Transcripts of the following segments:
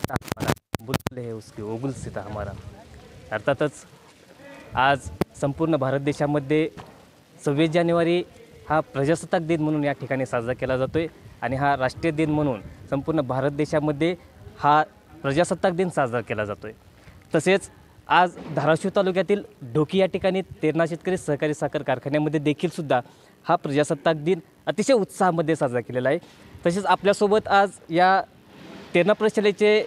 सीता हमारा, बुलबुल है उसकी ओ गुल सीता हमारा। अर्थातच आज संपूर्ण भारत देशामध्ये 26 जानेवारी हा प्रजासत्ताक दिन म्हणून या ठिकाणी साजरा केला जातो आहे आणि हा राष्ट्रीय दिन म्हणून संपूर्ण भारत देशामध्ये हा प्रजासत्ताक दिन साजरा केला जातो आहे। तसेच आज धाराशिव तालुक्यातील ढोकी या ठिकाणी तेरणा शेतकरी सहकारी साखर कारखान्यामध्ये देखील सुद्धा हा प्रजासत्ताक दिन अतिशय उत्साहामध्ये साजरा केलेला आहे। तसेच आपल्यासोबत आज या तेरणा प्रशालेचे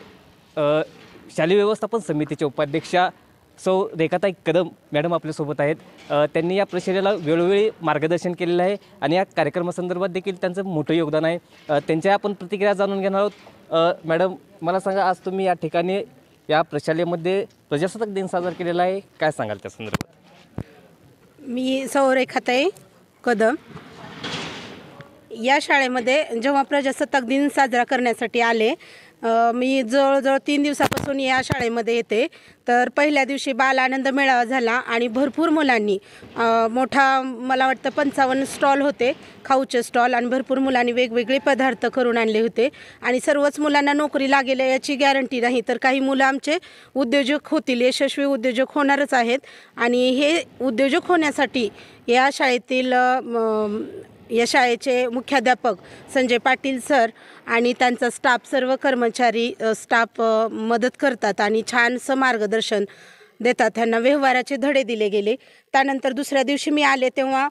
शालेय व्यवस्थापन समितीचे उपाध्यक्षा सौ रेखाताई कदम मॅडम आपल्यासोबत आहेत। त्यांनी या प्रशालेला वेळोवेळी मार्गदर्शन केलेलं आहे आणि या कार्यक्रमासंदर्भात देखील त्यांचं मोठं योगदान आहे। त्यांच्या आपण प्रतिक्रिया जाणून घेणार आहोत। मॅडम, मला सांगा, आज तुम्ही या ठिकाणी या प्रशालेमध्ये प्रजासत्ताक दिन साजरा केलेला आहे, काय सांगाल त्या संदर्भात? मी सौ रेखाताई कदम या शाळेमध्ये जेव्हा प्रजासत्ताक दिन साजरा करण्यासाठी आले, मी जवळजवळ 3 दिवसापासून या शाळेमध्ये येते। तर पहिल्या दिवशी बाल आनंद मेळावा झाला आणि भरपूर मुलांनी मोठा, मला वाटतं 55 स्टॉल होते, खाऊचे स्टॉल, आणि भरपूर मुलांनी वेगवेगळे पदार्थ करून आणले होते। आणि सर्वच मुलांना नोकरी लागेल याची गॅरंटी नाही, तर काही मुलं आमचे उद्योजक होतील, यशस्वी उद्योजक होणारच आहेत। आणि हे उद्योजक होण्यासाठी या शाळेचे मुख्याध्यापक संजय पाटील सर आणि त्यांचा स्टाफ, सर्व कर्मचारी स्टाफ मदत करतात आणि छानसं मार्गदर्शन देतात। त्यांना व्यवहाराचे धडे दिले गेले। त्यानंतर दुसऱ्या दिवशी मी आले तेव्हा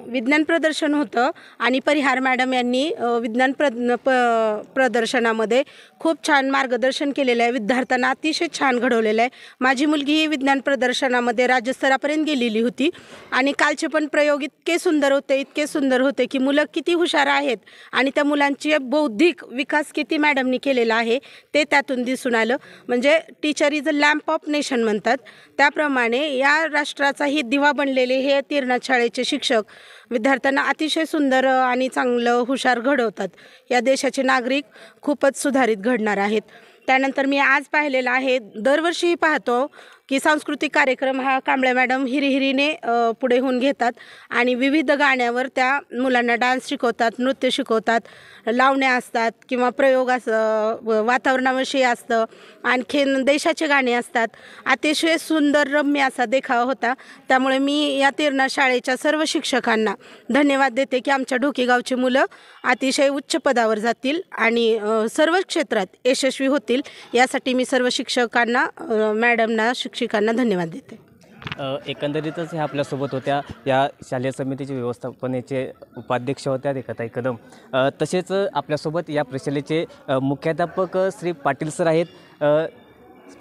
विज्ञान प्रदर्शन होतं आणि परिहार मॅडम यांनी विज्ञान प्रदर्शनामध्ये खूप छान मार्गदर्शन केलेलं आहे। विद्यार्थ्यांना अतिशय छान घडवलेलं आहे। माझी मुलगी ही विज्ञान प्रदर्शनामध्ये राज्यस्तरापर्यंत गेलेली होती आणि कालचे पण प्रयोग इतके सुंदर होते की मुलं किती हुशार आहेत आणि त्या मुलांची बौद्धिक विकास किती मॅडमनी केलेला आहे ते त्यातून दिसून आलं। म्हणजे teacher is a lamp of nation म्हणतात, त्याप्रमाणे या राष्ट्राचाही दिवा बनलेले हे तेरणा शाळेचे शिक्षक विद्यार्थ्यांना अतिशय सुंदर आणि चांगलं हुशार घडवतात। या देशाचे नागरिक खूपच सुधारित घडणार आहेत। त्यानंतर मी आज पाहिलेलं आहे, दरवर्षी पाहतो की सांस्कृतिक कार्यक्रम हा कांबळे मॅडम हिरिहिरीने पुढे होऊन घेतात आणि विविध गाण्यावर त्या मुलांना डान्स शिकवतात, नृत्य शिकवतात, लावण्या असतात किंवा प्रयोग वातावरणाविषयी असतं, आणखीन देशाचे गाणे असतात। अतिशय सुंदर रम्य असा देखावा होता। त्यामुळे मी या तेरणा शाळेच्या सर्व शिक्षकांना धन्यवाद देते की आमच्या ढोकी गावची मुलं अतिशय उच्च पदावर जातील आणि सर्व क्षेत्रात यशस्वी होतील, यासाठी मी सर्व शिक्षकांना, मॅडमना, शिक्षकांना धन्यवाद देते। एकंदरीतच ह्या आपल्यासोबत होत्या या शालेय समितीचे व्यवस्थापनेचे उपाध्यक्ष होत्या रेखाताई कदम। तसेच आपल्यासोबत या प्रशालेचे मुख्याध्यापक श्री पाटील सर आहेत।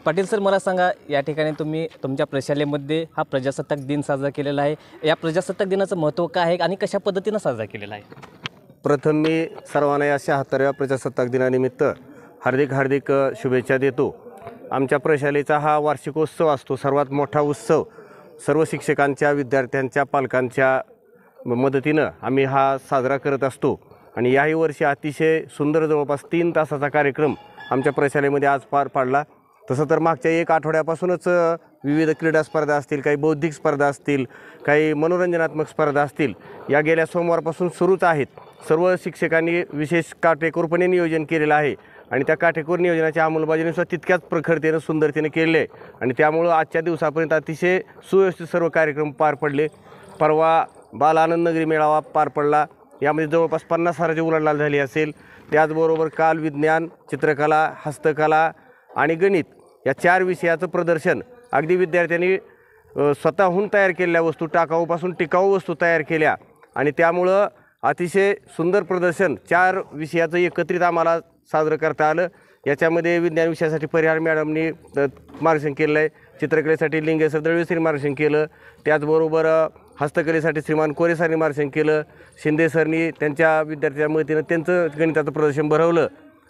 पाटील सर, मला सांगा, या ठिकाणी तुम्ही तुमच्या प्रशालेमध्ये हा प्रजासत्ताक दिन साजरा केलेला आहे, या प्रजासत्ताक दिनाचं महत्त्व काय आहे आणि कशा पद्धतीनं साजरा केलेला आहे? प्रथम मी सर्वांना या 76व्या प्रजासत्ताक दिनानिमित्त हार्दिक शुभेच्छा देतो। आमच्या प्रशालेचा हा वार्षिकोत्सव असतो, सर्वात मोठा उत्सव। सर्व शिक्षकांच्या, विद्यार्थ्यांच्या, पालकांच्या मदतीनं आम्ही हा साजरा करत असतो आणि याही वर्षी अतिशय सुंदर जवळपास 3 तासाचा कार्यक्रम आमच्या प्रशालेमध्ये आज पार पाडला। तसं तर मागच्या 1 आठवड्यापासूनच विविध क्रीडा स्पर्धा असतील, काही बौद्धिक स्पर्धा असतील, काही मनोरंजनात्मक स्पर्धा असतील, या गेल्या सोमवारपासून सुरूच आहेत। सर्व शिक्षकांनी विशेष काटेकोरपणे नियोजन केलेलं आहे आणि त्या काटेकोर नियोजनाच्या अंमलबजावणीसुद्धा तितक्याच प्रखरतेनं, सुंदरतेनं केले आहे आणि त्यामुळं आजच्या दिवसापर्यंत अतिशय सुव्यवस्थित सर्व कार्यक्रम पार पडले। परवा बाल आनंद नगरी मेळावा पार पडला, यामध्ये जवळपास 50,000ची उलाढाल झाली असेल। त्याचबरोबर काल विज्ञान, चित्रकला, हस्तकला आणि गणित या 4 विषयाचं प्रदर्शन अगदी विद्यार्थ्यांनी स्वतःहून तयार केलेल्या वस्तू, टाकाऊपासून टिकाऊ वस्तू तयार केल्या आणि त्यामुळं अतिशय सुंदर प्रदर्शन 4 विषयाचं एकत्रित आम्हाला साजरं करता आलं। याच्यामध्ये विज्ञान विषयासाठी परिहार मॅडमनी मार्गदर्शन केलं आहे, चित्रकलेसाठी लिंगेसर दळवी मार्गदर्शन केलं, त्याचबरोबर हस्तकलेसाठी श्रीमान कोरे सरांनी मार्गदर्शन केलं, शिंदे सरनी त्यांच्या विद्यार्थ्यांच्या मदतीनं त्यांचं गणिताचं प्रदर्शन भरवलं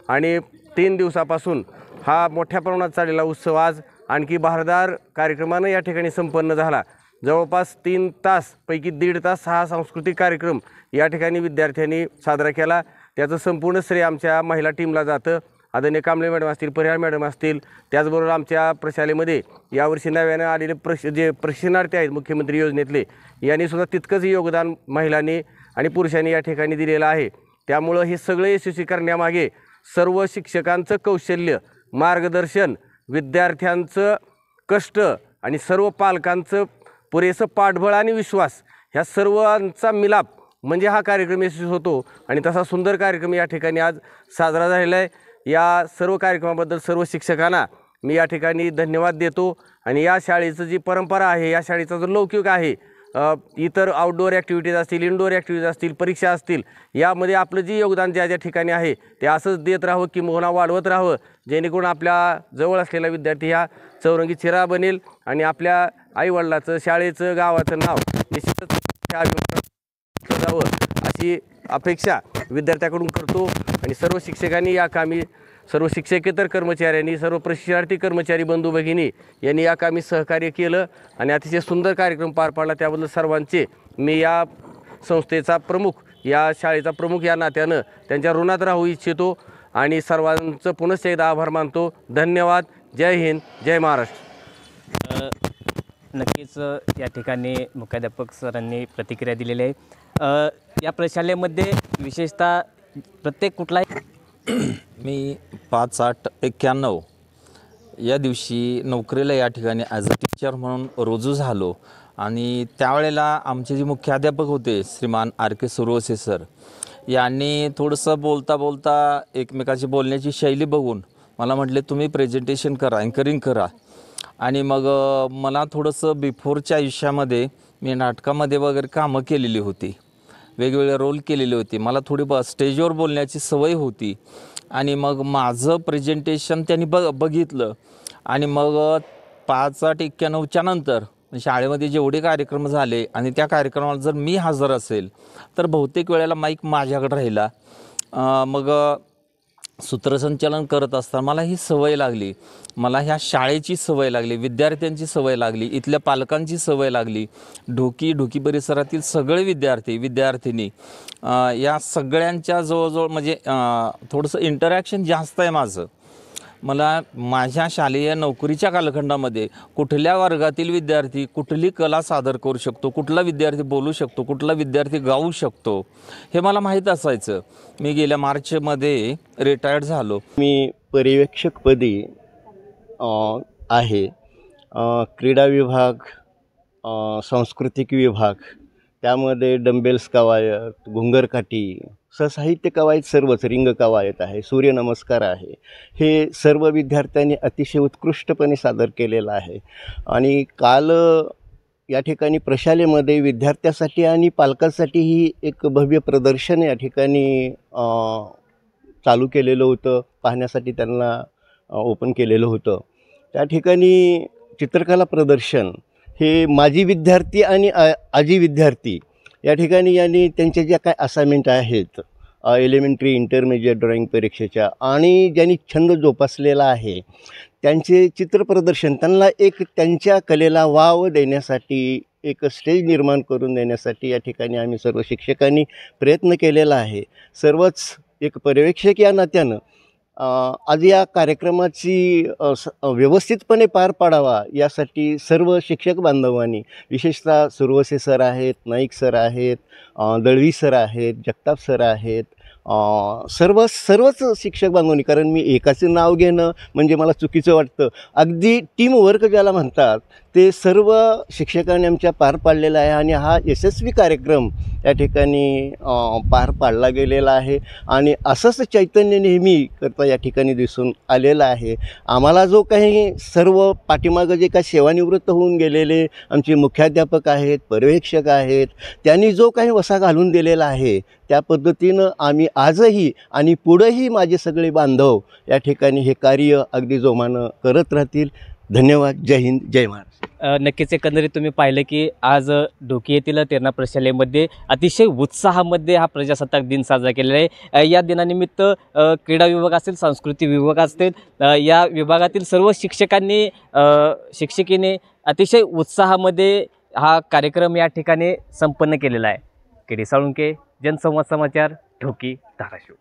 आणि 3 दिवसापासून हा मोठ्या प्रमाणात चाललेला उत्सव आज आणखी बहारदार कार्यक्रमानं या ठिकाणी संपन्न झाला। जवळपास 3 तास पैकी 1.5 तास हा सांस्कृतिक कार्यक्रम या ठिकाणी विद्यार्थ्यांनी साजरा केला। त्याचं संपूर्ण श्रेय आमच्या महिला टीमला जातं। आदरणीय कांबळे मॅडम असतील, परिहार मॅडम असतील, त्याचबरोबर आमच्या प्रशालेमध्ये यावर्षी नव्यानं आलेले जे प्रशिक्षणार्थी आहेत मुख्यमंत्री योजनेतले, यांनीसुद्धा तितकंच योगदान महिलांनी आणि पुरुषांनी या ठिकाणी दिलेलं आहे। त्यामुळं हे सगळं यशस्वी करण्यामागे सर्व शिक्षकांचं कौशल्य, मार्गदर्शन, विद्यार्थ्यांचं कष्ट आणि सर्व पालकांचं पुरेसं पाठबळ आणि विश्वास ह्या सर्वांचा मिलाप म्हणजे हा कार्यक्रम यशस्वी होतो. आणि तसा सुंदर कार्यक्रम या ठिकाणी आज साजरा झालेला आहे. या सर्व कार्यक्रमाबद्दल सर्व शिक्षकांना मी या ठिकाणी धन्यवाद देतो. आणि या शाळेचं जी परंपरा आहे, या शाळेचा जो लौकिक आहे, इतर आउटडोअर ॲक्टिव्हिटीज असतील, इनडोअर ॲक्टिव्हिटीज असतील, परीक्षा असतील, यामध्ये आपलं जे योगदान ज्या ज्या ठिकाणी आहे ते असंच देत राहावं, किंबहुना वाढवत राहावं, जेणेकरून आपल्या जवळ असलेला विद्यार्थी ह्या चौरंगी चिरा बनेल आणि आपल्या आईवडिलाचं, शाळेचं, गावाचं नाव निश्चितच जावं अशी अपेक्षा विद्यार्थ्याकडून करतो. आणि सर्व शिक्षकांनी या कामी, सर्व शिक्षकेतर कर्मचाऱ्यांनी, सर्व प्रशिक्षणार्थी कर्मचारी बंधू भगिनी यांनी या कामी सहकार्य केलं आणि अतिशय सुंदर कार्यक्रम पार पाडला. त्याबद्दल सर्वांचे मी या संस्थेचा प्रमुख, या शाळेचा प्रमुख या नात्यानं त्यांच्या ऋणात राहू इच्छितो आणि सर्वांचं पुनश्च एकदा आभार मानतो. धन्यवाद. जय हिंद, जय महाराष्ट्र. नक्कीच या ठिकाणी मुख्याध्यापक सरांनी प्रतिक्रिया दिलेली आहे. या प्रशालेमध्ये विशेषतः प्रत्येक कुठलाही मी 5/8/91 या दिवशी नोकरीला या ठिकाणी ॲज अ टीचर म्हणून रुजू झालो. आणि त्यावेळेला आमचे जे मुख्याध्यापक होते श्रीमान RK सुरवसे सर यांनी थोडंसं बोलता बोलता एकमेकाची बोलण्याची शैली बघून मला म्हटले तुम्ही प्रेझेंटेशन करा, अँकरिंग करा. आणि मग मला थोडंसं बिफोरच्या आयुष्यामध्ये मी नाटकामध्ये वगैरे कामं केलेली होती, वेगवेगळे रोल केलेले होते, मला थोडी स्टेजवर बोलण्याची सवय होती. आणि मग माझं प्रेझेंटेशन त्यांनी बघितलं. आणि मग 5/8/91च्या नंतर शाळेमध्ये जेवढे कार्यक्रम झाले आणि त्या कार्यक्रमाला जर मी हजर असेल तर बहुतेक वेळेला माईक माझ्याकडे राहिला. मग सूत्रसंचालन करत असताना मला ही सवय लागली, मला ह्या शाळेची सवय लागली, विद्यार्थ्यांची सवय लागली, इथल्या पालकांची सवय लागली. ढोकी परिसरातील सगळे विद्यार्थिनी या सगळ्यांच्या जवळजवळ म्हणजे थोडंसं इंटरॅक्शन जास्त आहे माझं. मला माझ्या शालेय नोकरीच्या कालखंडामध्ये कुठल्या वर्गातील विद्यार्थी कुठली कला सादर करू शकतो, कुठला विद्यार्थी बोलू शकतो, कुठला विद्यार्थी गाऊ शकतो हे मला माहीत असायचं. मी गेल्या मार्चमध्ये रिटायर्ड झालो. मी पर्यवेक्षकपदी आहे. क्रीडा विभाग, सांस्कृतिक विभाग, त्यामध्ये डंबेल्स कवायत, घुंगरकाठी, साहित्य कवायत, सर्वच रिंग कवायत आहे, सूर्यनमस्कार आहे. हे सर्व विद्यार्थ्यांनी अतिशय उत्कृष्टपणे सादर केलेलं आहे. आणि काल या ठिकाणी प्रशालेमध्ये विद्यार्थ्यासाठी आणि पालकांसाठीही एक भव्य प्रदर्शन या ठिकाणी चालू केलेलं होतं, पाहण्यासाठी त्यांना ओपन केलेलं होतं. त्या ठिकाणी चित्रकला प्रदर्शन हे माजी विद्यार्थी आणि आजी विद्यार्थी या ठिकाणी यांनी त्यांच्या ज्या काय असाइनमेंट आहेत एलिमेंटरी इंटरमिजिएट ड्रॉईंग परीक्षेच्या आणि ज्यांनी छंद जोपासलेला आहे त्यांचे चित्रप्रदर्शन, त्यांना एक त्यांच्या कलेला वाव देण्यासाठी एक स्टेज निर्माण करून देण्यासाठी या ठिकाणी आम्ही सर्व शिक्षकांनी प्रयत्न केलेला आहे. सर्वच एक पर्यवेक्षक या नात्यानं आज या कार्यक्रमाची व्यवस्थितपणे पार पाडावा यासाठी सर्व शिक्षक बांधवांनी, विशेषतः सुरवसे सर आहेत, नाईक सर आहेत, दळवी सर आहेत, जगताप सर आहेत, सर्वच शिक्षक बांधवांनी, कारण मी एकाचं नाव घेणं म्हणजे मला चुकीचं वाटतं, अगदी टीम वर्क ज्याला म्हणतात ते सर्व शिक्षकांनी आमच्या पार पाडलेला आहे. आणि हा यशस्वी कार्यक्रम या ठिकाणी पार पाडला गेलेला आहे. आणि असंच चैतन्य नेहमी करता या ठिकाणी दिसून आलेलं आहे. आम्हाला जो काही सर्व पाठीमागं जे काही सेवानिवृत्त होऊन गेलेले आमचे मुख्याध्यापक आहेत, पर्यवेक्षक आहेत, त्यांनी जो काही वसा घालून दिलेला आहे त्या पद्धतीनं आम्ही आजही आणि पुढंही माझे सगळे बांधव या ठिकाणी हे कार्य अगदी जोमानं करत राहतील. धन्यवाद. जय हिंद, जय महाराष्ट्र. नक्कीच एकंदरीत तुम्ही पाहिलं की आज ढोकी येथील तेरणा प्रशालेमध्ये अतिशय उत्साहामध्ये हा प्रजासत्ताक दिन साजरा केलेला आहे. या दिनानिमित्त क्रीडा विभाग असेल, सांस्कृतिक विभाग असतील, या विभागातील सर्व शिक्षकांनी, शिक्षिकेने अतिशय उत्साहामध्ये हा कार्यक्रम या ठिकाणी संपन्न केलेला आहे. KD साळुंके, जनसंवाद समाचार, ढोकी, धाराशिव.